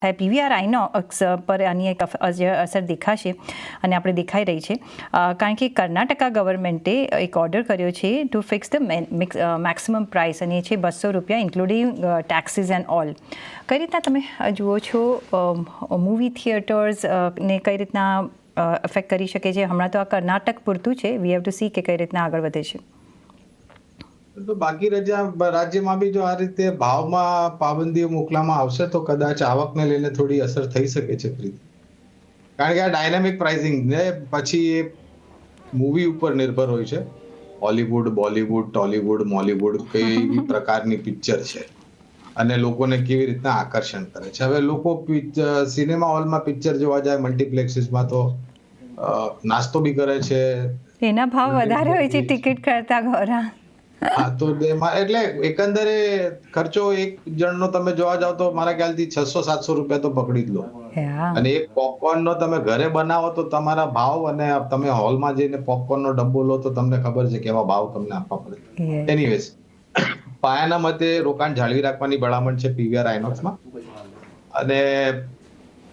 PVR Inox પર આની એક અસર દેખાશે અને આપણે દેખાઈ રહી છે કારણ કે કર્ણાટકા ગવર્મેન્ટે એક ઓર્ડર કર્યો છે to fix the maximum price અને એ છે ₹200 ઇન્ક્લુડિંગ ટેક્સીસ એન્ડ ઓલ. કઈ રીતના તમે જુઓ છો મૂવી થિયેટર્સ ને કઈ રીતના અફેક્ટ કરી શકે છે? હમણાં તો આ કર્ણાટક પૂરતું છે, વી હેવ ટુ સી કે કઈ રીતના આગળ વધે છે. તો બાકી રાજ્યમાં બી જો આ રીતે ભાવમાં પાબંદીઓ મૂકવામાં આવશે તો કદાચ આવકને લઈને થોડી અસર થઈ શકે છે. કારણ કે આ ડાયનામિક પ્રાઇસિંગ ને પછી એ મૂવી ઉપર નિર્ભર હોય છે. હોલીવુડ, બોલીવુડ, ટોલીવુડ, મોલીવુડ કઈ પ્રકારની પિક્ચર છે અને લોકોને કેવી રીતના આકર્ષણ કરે છે. હવે લોકો સિનેમા હોલમાં પિક્ચર જોવા જાય, મલ્ટીપ્લેક્સીસમાં તો નાસ્તો બી કરે છે. એના ભાવ વધારે હોય છે ટિકિટ કરતા ઘોરા. હા, તો એટલે એકંદરે ખર્ચો એક જણનો તમે જોવા જાવ તો મારા ખ્યાલથી ₹600-700 તો પકડી જ લો. અને એક પોપકોર્ન નો તમે ઘરે બનાવો તો તમારા ભાવ અને તમે હોલમાં જઈને પોપકોર્ન નો ડબ્બો લો તો તમને ખબર છે કેવા ભાવ તમને આપવા પડે. એનીવેઝ, પાયાના મતે રોકાણ જાળવી રાખવાની ભલામણ છે પીવીઆર આઈનોક્સમાં. અને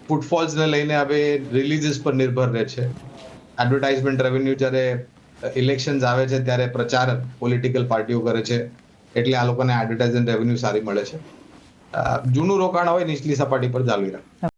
ફૂટફોલ્સ ને લઈને હવે રિલીઝીસ પર નિર્ભર રહે છે. એડવર્ટાઇઝમેન્ટ રેવન્યુ જ્યારે ઇલેક્શન્સ આવે છે ત્યારે પ્રચાર પોલિટિકલ પાર્ટીઓ કરે છે એટલે આ લોકોને એડવર્ટાઇઝમેન્ટ રેવન્યુ સારી મળે છે. જૂનું રોકાણ હોય નીચલી સપાટી પર જાળવી રાખે.